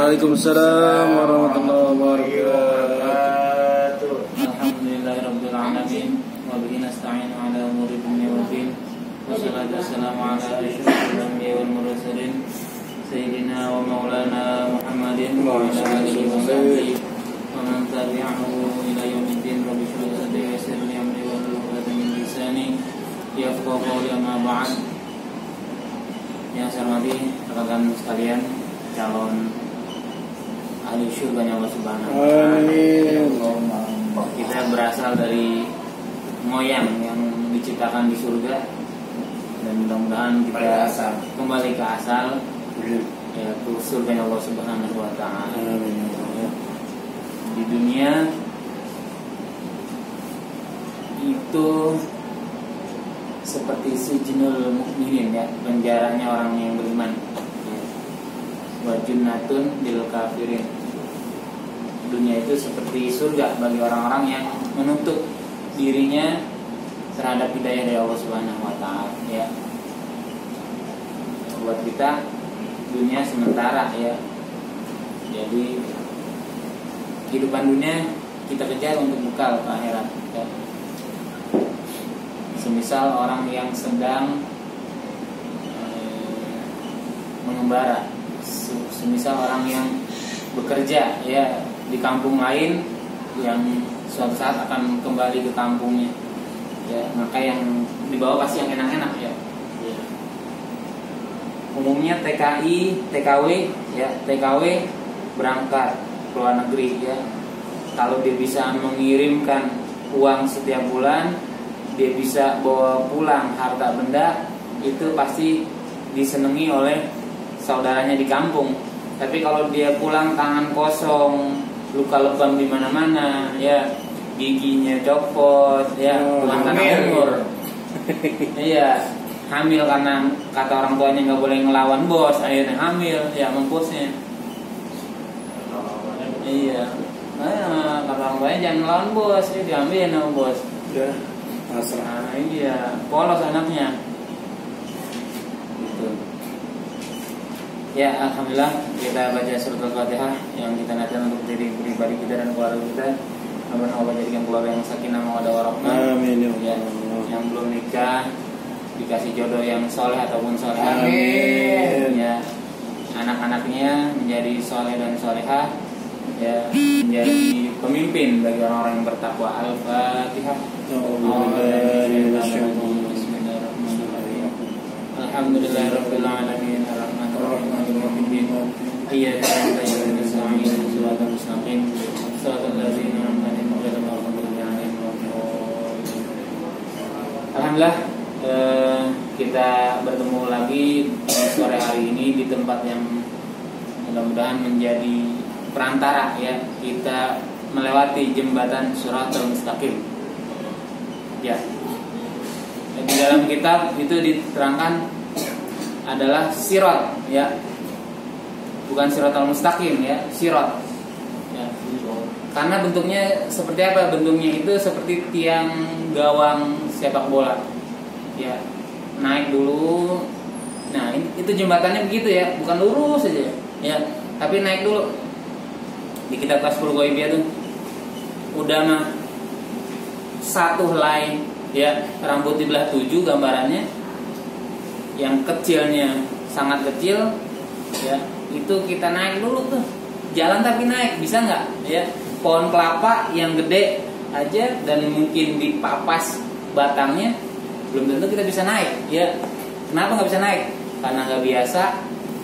Waalaikumsalam warahmatullahi wabarakatuh. Alhamdulillahirabbil alamin wa bihi nasta'inu ala umuri dunya waddin. Wassalatu wassalamu ala asyrofil anbiya'i wal mursalin sayyidina wa maulana Muhammadin wa ala alihi wa sahbihi wa man tabi'ahu ila yaumiddin. Rabbi shrah li sadri wa yassir li amri wahlul 'uqdatam min lisani yafqahu qawli. Amma ba'd. Yang saya hormati rekan sekalian, calon ahli syurganya Allah Subhanahu wa Ta'ala. Kita berasal dari moyang yang diciptakan di surga, dan mudah-mudahan kita kembali ke asal, yaitu surganya Allah Subhanahu wa Ta'ala. Di dunia itu seperti sijnul mukminin, ya, penjaranya orang yang beriman, wa jannatun lil kafirin. Dunia itu seperti surga bagi orang-orang yang menutup dirinya terhadap hidayah dari Allah Subhanahu wa Ta'ala, ya. Buat kita dunia sementara, ya. Jadi kehidupan dunia kita kejar untuk bekal ke akhirat, ya. Semisal orang yang sedang mengembara, semisal orang yang bekerja, ya, di kampung lain yang suatu saat akan kembali ke kampungnya, ya, maka yang dibawa pasti yang enak-enak, ya. Umumnya TKI, TKW, ya, TKW berangkat ke luar negeri, ya. Kalau dia bisa mengirimkan uang setiap bulan, dia bisa bawa pulang harta benda, itu pasti disenangi oleh saudaranya di kampung. Tapi kalau dia pulang tangan kosong, luka lebam di mana-mana, ya, giginya copot, ya, pulang karena umur, iya, hamil karena kata orang tuanya nggak boleh ngelawan bos, akhirnya hamil, ya, mampusnya, iya, kata orang tuanya jangan ngelawan bos, ya, diambil sama bos, ya, pasrah, iya, polos anaknya. Ya, alhamdulillah kita baca surat Al-Fatihah yang kita niatkan untuk diri pribadi kita dan keluarga kita. Mudah-mudahan Allah jadikan keluarga yang sakinah mawaddah warahmah. Amin. Ya, yang belum nikah dikasih jodoh yang soleh ataupun solehah. Amin. Ya, anak-anaknya menjadi soleh dan solehah, ya, menjadi pemimpin bagi orang-orang yang bertakwa. Al-Fatihah. Alhamdulillahirabbil alamin. Alhamdulillah, kita bertemu lagi sore hari ini di tempat yang mudah-mudahan menjadi perantara, ya, kita melewati jembatan Shiratal Mustaqim, ya. Di dalam kitab itu diterangkan adalah sirat, ya, bukan Shiratal Mustaqim, ya, sirat, ya. Karena bentuknya seperti apa? Bentuknya itu seperti tiang gawang sepak bola, ya, naik dulu. Nah, itu jembatannya begitu, ya, bukan lurus saja, ya, tapi naik dulu. Di kitab Kasful Ghaibiyah tuh udah mah satu helai, ya, rambut dibelah 7 gambarannya, yang kecilnya sangat kecil, ya, itu kita naik dulu tuh, jalan tapi naik, bisa nggak, ya, pohon kelapa yang gede aja dan mungkin dipapas batangnya, belum tentu kita bisa naik, ya. Kenapa nggak bisa naik? Karena nggak biasa,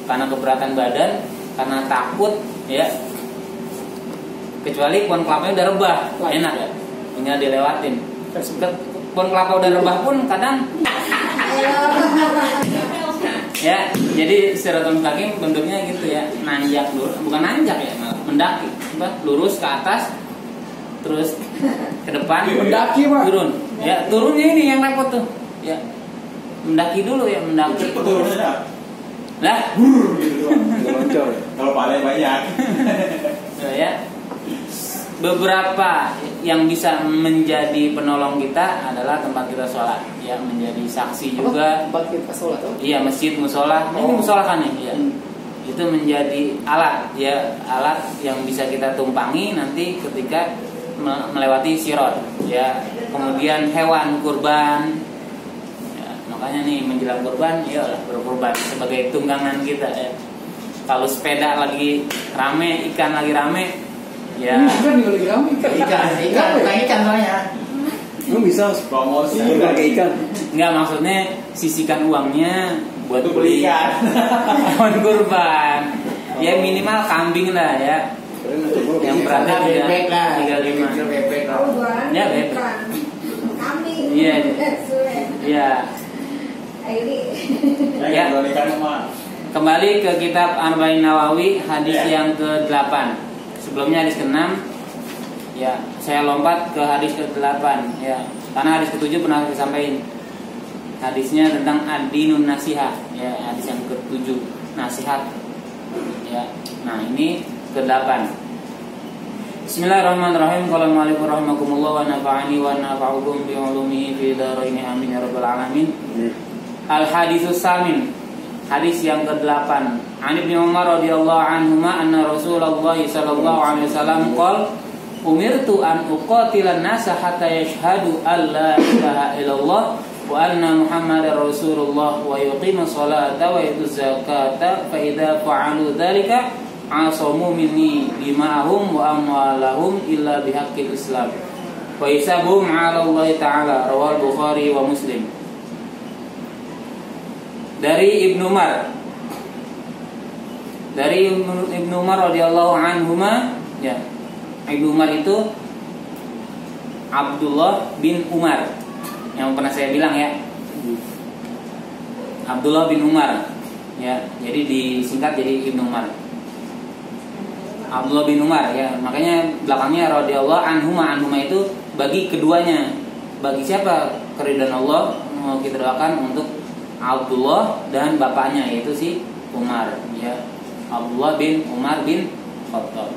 karena keberatan badan, karena takut, ya. Kecuali pohon kelapanya udah rebah, enak, ya, tinggal dilewatin. Pohon kelapa udah rebah pun kadang ya, jadi Shiratal Mustaqim bentuknya gitu, ya, nanjak dulu, bukan nanjak, ya, malah mendaki, lurus ke atas, terus ke depan, mendaki, Pak. Turun, ya, turunnya ini yang repot tuh, ya, mendaki dulu, ya, mendaki. Lah, Loncat. Kalau paling banyak. Ya, beberapa yang bisa menjadi penolong kita adalah tempat kita sholat, ya, menjadi saksi juga. Tempat kita sholat. Iya, masjid, musola. Ini musola kan nih, ya. itu menjadi alat ya, alat yang bisa kita tumpangi nanti ketika melewati sirat ya. Kemudian hewan kurban ya, makanya nih menjelang kurban ya berkurban sebagai tunggangan kita ya. Kalau sepeda lagi rame, ikan lagi rame ya. Ikan juga lagi rame. Ikan soalnya. Lu bisa promosi harga ikan. Enggak, maksudnya sisihkan uangnya buat Untuk beli ikan. hewan kurban. Ya minimal kambing lah ya. Yang beratnya Bebek lah. 35. Bebek lah. Ya bebek. Kambing. Iya. Iya. Ya. Ikan mah. Kembali ke kitab Arba'in Nawawi hadis yang ke-8. Sebelumnya hadis ke-6. Ya, saya lompat ke hadis ke-8 ya. Karena hadis ke-7 pernah saya sampaikan. Hadisnya tentang ad-dinun nasihah ya, hadis yang ke-7 nasihat. Ya. Nah, ini ke-8. Bismillahirrahmanirrahim. Qala al-mu'allif rahimakumullah wa nafa'ani wa nafa'ukum bi 'ulumihi fi dharain amin ya rabbal alamin. Al-haditsus samin. Hadis yang ke-8. An Ibnu Umar radhiyallahu anhuma anna Rasulullah sallallahu alaihi wasallam qala umirtu an uqatilan nasa hatta yashhadu an la ilaha illallah wa anna Muhammadar Rasulullah wa yuqimu sholata wa yutuz zakata fa idza fa'alu dzalika asamu minni dima'ahum wa amwalahum illa bihaqqil Islam wa hisabuhum 'ala Allah taala. Rawal Bukhari wa Muslim. Dari Ibnu Umar, radhiyallahu anhuma ya. Ibnu Umar itu Abdullah bin Umar yang pernah saya bilang ya, Abdullah bin Umar ya, jadi disingkat jadi Ibnu Umar. Abdullah bin Umar ya, makanya belakangnya radhiyallahu anhuma. Anhuma itu bagi keduanya. Bagi siapa? Keridhaan Allah mau kita doakan untuk Abdullah dan bapaknya yaitu si Umar ya. Abdullah bin Umar bin Khattab.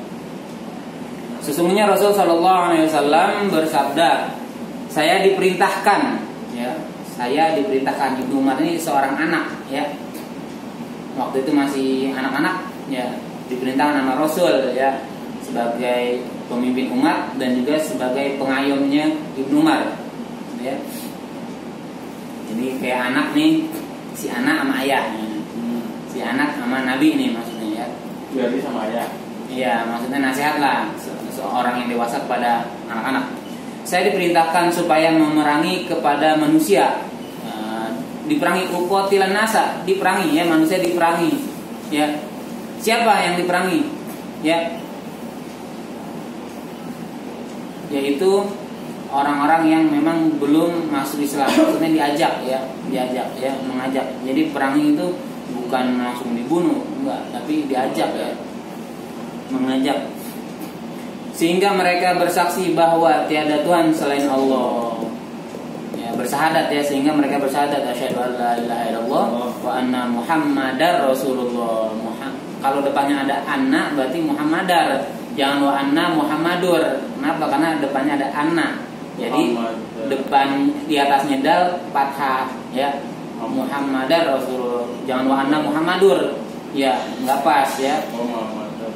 Sesungguhnya Rasul sallallahu alaihi wasallam bersabda, saya diperintahkan ya, saya diperintahkan. Ibnu Umar ini seorang anak ya. Waktu itu masih anak-anak ya, diperintahkan sama Rasul ya sebagai pemimpin umat dan juga sebagai pengayomnya Ibnu Umar ya. Jadi kayak anak nih, si anak sama ayah, si anak sama Nabi nih maksudnya ya. Jadi sama ayah. Iya, maksudnya nasihat lah seorang yang dewasa kepada anak-anak. Saya diperintahkan supaya memerangi kepada manusia. Diperangi uqatilan nasa, diperangi ya, manusia diperangi. Ya. Siapa yang diperangi? Ya. Yaitu orang-orang yang memang belum masuk Islam, maksudnya diajak ya, mengajak. Jadi perangi itu bukan langsung dibunuh, enggak, tapi diajak ya, mengajak. Sehingga mereka bersaksi bahwa tiada Tuhan selain Allah. Ya, bersahadat ya, sehingga mereka bersahadat asyhadu an la ilaha illallah wa anna Muhammadar Rasulullah. Kalau depannya ada anna berarti Muhammadar, jangan wa anna Muhammadur. Kenapa? Karena depannya ada anna. Jadi depan di atasnya dal fathah ya, Muhammadar Rasulullah. Jangan wa anna Muhammadur. Ya, enggak pas ya.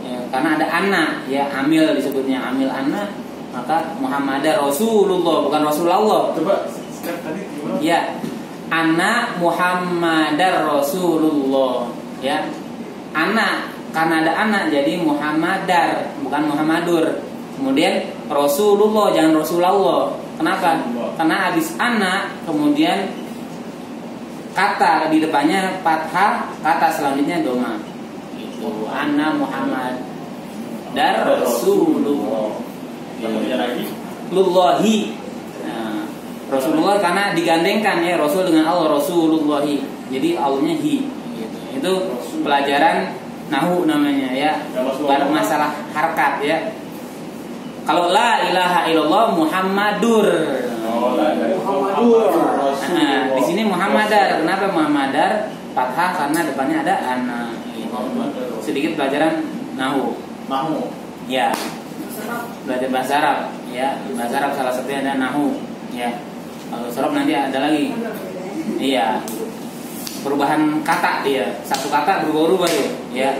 Ya, karena ada anna ya, amil disebutnya, amil anna, maka Muhammadar Rasulullah bukan Rasulullah. Coba tadi gimana? Ya, anna Muhammadar Rasulullah ya. Anna karena ada anak jadi Muhammadar bukan Muhammadur. Kemudian Rasulullah jangan Rasulullah. Kenapa? Karena habis anak kemudian kata di depannya fathah, kata selanjutnya doma. Itu anna Muhammad dar Rasulullah. Yang lagi Lullahi. Nah, Rasulullah karena digandengkan ya, Rasul dengan Allah, Rasulullahi. Jadi Allahnya hi gitu. Itu pelajaran nahu namanya ya. Baru masalah harkat ya. Kalau la ilaha illallah Muhammadur. Muhammadur. Nah, di sini Muhammadar. Kenapa Muhammadar? Fathah karena depannya ada ana. Sedikit pelajaran nahu. Nahu. Ya. Belajar bahasa Arab ya. Bahasa Arab salah satunya ada nahu ya. Kalau sorob nanti ada lagi. Iya. Perubahan kata dia. Satu kata berubah-ubah dia ya.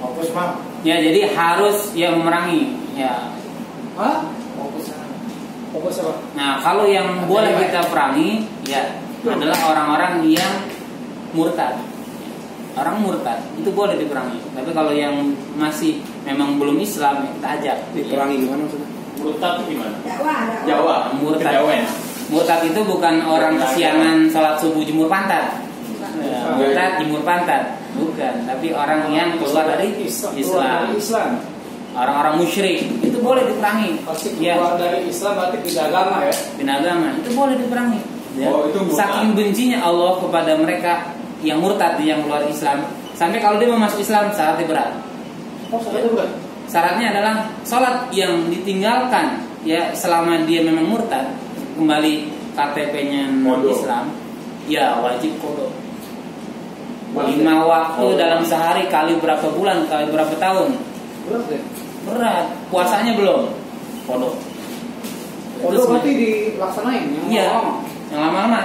Fokus Bang. Ya, jadi harus yang memerangi ya. Hah? Fokus apa? Nah, kalau yang boleh kita perangi ya adalah orang-orang yang murtad. Orang murtad itu boleh diperangi. Tapi kalau yang masih memang belum Islam ya kita ajak. Diperangi gimana maksudnya? Murtad itu gimana? Dakwah. Jawa. Murtad. Kejawen. Murtad itu bukan orang kesiangan sholat subuh jemur pantat. Ya, murtad jemur pantat, bukan. Tapi orang yang keluar dari Islam. Orang-orang musyrik itu boleh diperangi. Pasti Ya, keluar dari Islam berarti pindah agama ya? pindah agama itu boleh diperangi. Ya. Oh, itu murtad. Saking bencinya Allah kepada mereka yang murtad, yang keluar Islam, sampai kalau dia mau masuk Islam syaratnya berat. Oh, saya bukan. Syaratnya adalah sholat yang ditinggalkan ya selama dia memang murtad, kembali KTP-nya non Islam, ya wajib qada. 5 waktu dalam sehari kali berapa bulan, kali berapa tahun. Berat deh. Berat. Puasanya belum. Qada. Kodo berarti dilaksanain yang Iya. lama. Yang lama-lama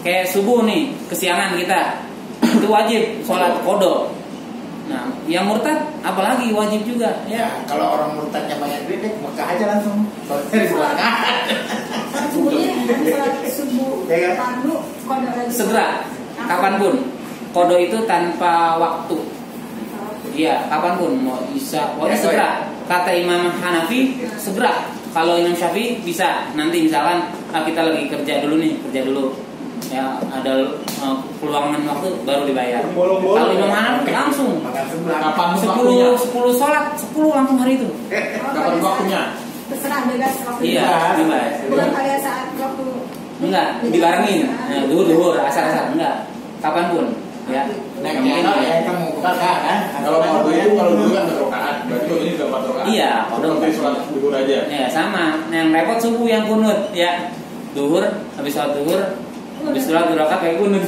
kayak subuh nih, kesiangan kita. Itu wajib sholat qada. Nah, yang murtad apalagi wajib juga ya. Ya, kalau orang murtadnya banyak duit, ke Mekah aja langsung. Soalnya di sebelah kanan. Subuhnya kan sholat subuh Ya kan? fardu qada lagi. Segera, kapanpun. Qada itu tanpa waktu. Iya, kapanpun mau isya, pokoknya Ya, segera. Kata Imam Hanafi, segera. Kalau Imam Syafi'i bisa nanti misalkan kita lagi kerja dulu. Ya, ada peluangan waktu baru dibayar. Bolong-bolong. Kalau Imam Hanafi langsung Makan sebelah. Kapan waktunya? 10 sholat, 10 langsung hari itu. Kapan waktunya? Terserah bebas waktu. Iya, bebas. Bukan pada saat waktu. Enggak, dibarengin. Nah, duhur, asar, enggak. Kapanpun. Ya. Naik channel ya, kita mau buka kan? Kalau fardu itu kalau dulu kan 4 rakaat, berarti kalau ini udah 4 rakaat. Iya, kalau Seperti sholat duhur aja. Ya sama, yang repot subuh yang kunut ya. Duhur, habis sholat duhur, habis sholat 2 rakaat kayak kunut.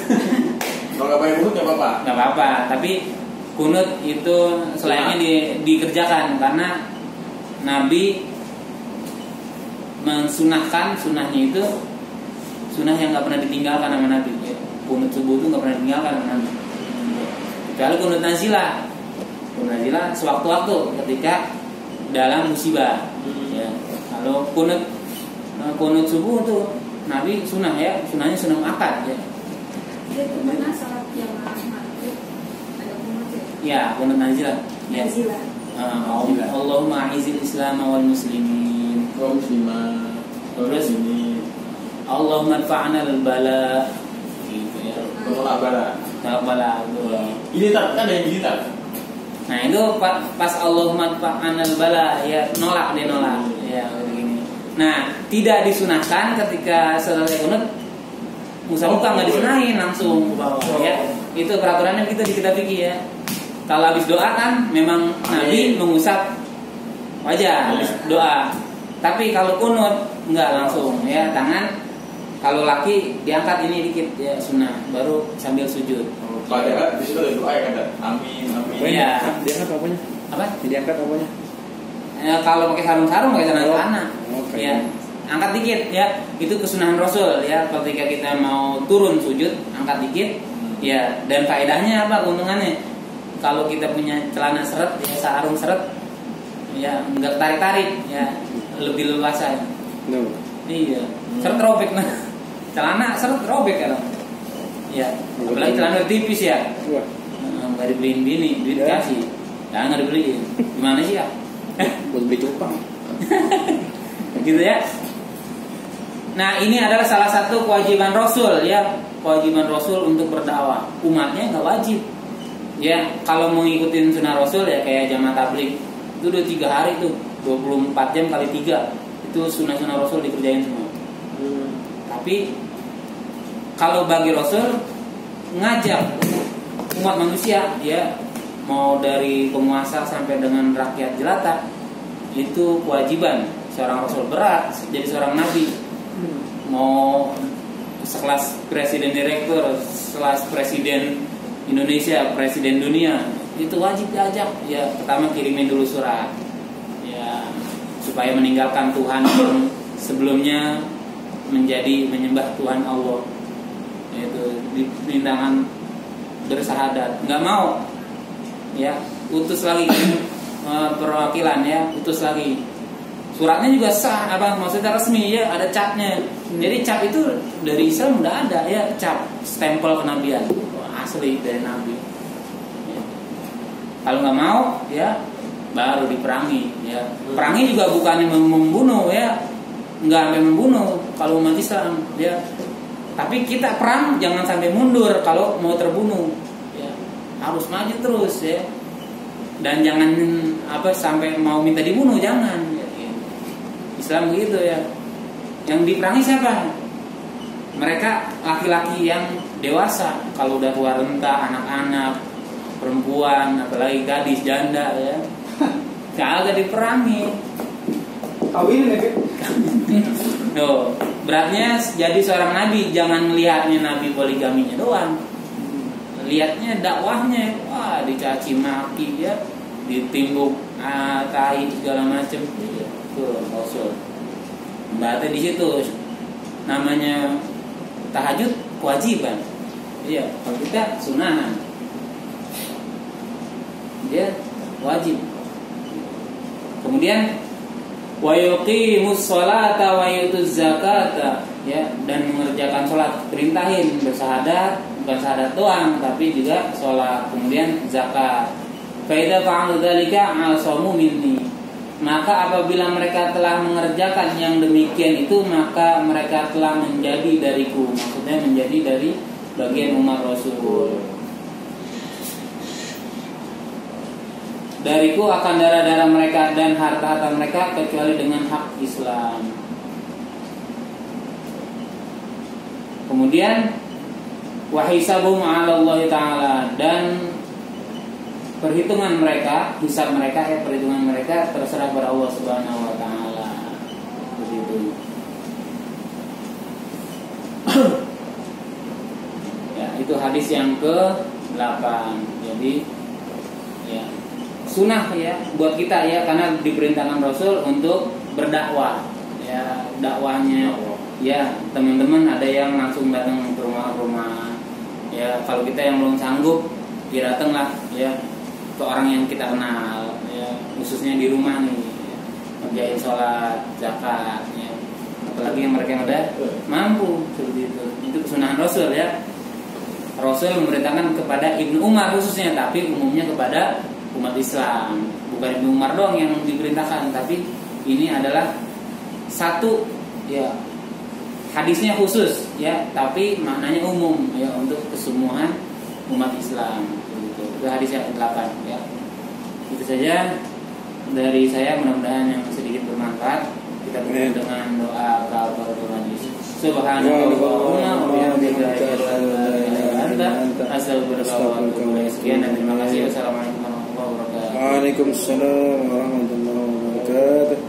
Kalau nggak bayar dulu nggak apa-apa. Nggak apa-apa, tapi kunut itu selainnya dikerjakan karena Nabi mensunahkan, sunahnya itu sunah yang nggak pernah ditinggalkan sama Nabi. Ya. Kunut subuh itu nggak pernah ditinggalkan sama Nabi. Kecuali kunut nazilah. Kunut nazilah sewaktu-waktu ketika dalam musibah. Ya. Kalau kunut subuh itu Nabi sunah ya, sunahnya sunah muakkad ya. Dia itu mana sholat yang maghrib ada kunut ya. Ya, kunut nazilah. Ya. Nazilah. Allahumma a'izil Islam wal muslimin. Kalau muslimah, Terus? ini Allahumma adfa'na al-bala. Gitu ya. menolak bala. Tolak bala. Betul. Ini tak kan ada yang gini tak? Nah, itu pas Allahumma adfa'na al-bala ya nolak dia nolak. Ya, begini. Nah, tidak disunahkan ketika selesai kunut muka nggak disunahin langsung bawah ya. Itu peraturannya gitu di kitab fikih ya. Kalau habis doa kan memang Nabi mengusap wajah habis doa. Tapi kalau kunut enggak langsung ya, tangan. Kalau laki diangkat ini dikit ya sunnah, baru sambil sujud. Padahal di situ ada doa ya kata amin amin. Iya. Diangkat apanya? Apa? Diangkat apanya? Kalau pakai sarung-sarung pakai celana. Oke. Ya. Angkat dikit ya. Itu kesunahan Rasul ya. Ketika kita mau turun sujud, angkat dikit. Ya, dan faedahnya apa keuntungannya? Kalau kita punya celana seret, ya sarung seret, ya enggak tarik-tarik, ya lebih leluasa. No. Iya, seret robek nah. Celana seret robek kan. Ya, apalagi celana tipis ya. Wah. Nggak dibeliin bini, duit Ya. kasih. Ya nggak dibeliin. Gimana sih ya? Buat beli cupang. Gitu ya. Nah, ini adalah salah satu kewajiban Rasul ya, kewajiban Rasul untuk berdakwah. Umatnya nggak wajib. Ya, kalau mau ngikutin sunnah Rasul ya kayak jamaah tabligh. Itu udah 3 hari tuh, 24 jam kali 3. Itu sunnah-sunnah Rasul dikerjain semua. Tapi kalau bagi Rasul ngajak umat manusia ya, mau dari penguasa sampai dengan rakyat jelata, itu kewajiban seorang Rasul, berat jadi seorang nabi. Mau sekelas presiden direktur, sekelas presiden Indonesia, presiden dunia, itu wajib diajak ya. Pertama kirimin dulu surat ya, supaya meninggalkan Tuhan yang sebelumnya menyembah Tuhan Allah, yaitu diperintahkan bersahadat, nggak mau, ya utus lagi perwakilan, ya utus lagi. Suratnya juga sah, maksudnya resmi, ya ada capnya. Jadi cap itu dari Islam udah ada, ya cap stempel kenabian, asli dari Nabi. Ya. Kalau nggak mau, ya baru diperangi. Ya perangi juga bukan membunuh, ya nggak sampai membunuh kalau umat Islam, ya. Tapi kita perang jangan sampai mundur kalau mau terbunuh, ya harus maju terus, ya. Dan jangan sampai mau minta dibunuh, jangan. Ya. Islam begitu, ya. Yang diperangi siapa? Mereka laki-laki yang dewasa. Kalau udah tua renta, anak-anak, perempuan, apalagi gadis, janda, ya kagak diperangi. Kawin ya, Tuh, beratnya jadi seorang nabi, jangan lihatnya nabi poligaminya doang. Lihatnya dakwahnya, wah dicaci maki, ya, ditimbuk tai segala macam. Tuh, Rasul. Berarti di situ namanya tahajud kewajiban. Iya, kalau kita sunahan. Dia wajib. Kemudian wa yuqimus sholata wa yutuz zakata, ya, dan mengerjakan sholat, perintahin bersahadat, bukan syahadat doang tapi juga sholat, kemudian zakat. Fa idza fa'alu dzalika 'asamu minni, maka apabila mereka telah mengerjakan yang demikian itu, maka mereka telah menjadi dariku, maksudnya menjadi dari bagian umat Rasul. Dariku akan darah-darah mereka dan harta-harta mereka kecuali dengan hak Islam. Kemudian wa hisabuhum 'ala Allah Ta'ala, dan perhitungan mereka, hisab mereka, perhitungan mereka terserah pada Allah Subhanahu wa taala. Begitu. Ya, itu hadis yang ke-8. Jadi ya sunnah, ya, buat kita, ya, karena diperintahkan Rasul untuk berdakwah, ya, dakwahnya, ya, teman-teman ada yang langsung datang ke rumah-rumah, ya, kalau kita yang belum sanggup, ya datanglah, ya, ke orang yang kita kenal, ya, khususnya di rumah nih, ya, ngerjain sholat, zakat, ya, apalagi yang mereka yang udah mampu, seperti itu kesunahan Rasul, ya. Rasul memerintahkan kepada Ibnu Umar khususnya, tapi umumnya kepada umat Islam. Bukan Ibnu Umar doang yang diperintahkan, tapi ini adalah satu, ya, hadisnya khusus, ya, tapi maknanya umum, ya, untuk kesemuaan umat Islam. Itu hadis yang ke-8, ya. Itu saja dari saya, mudah-mudahan yang sedikit bermanfaat. Kita tutup dengan doa kafaratul majlis. Subhanallahumma wa bihamdika asyhadu an la ilaha illa anta astaghfiruka wa atubu ilaik. Sekian dan terima kasih. Wassalamualaikum warahmatullahi wabarakatuh. Waalaikumsalam warahmatullahi wabarakatuh.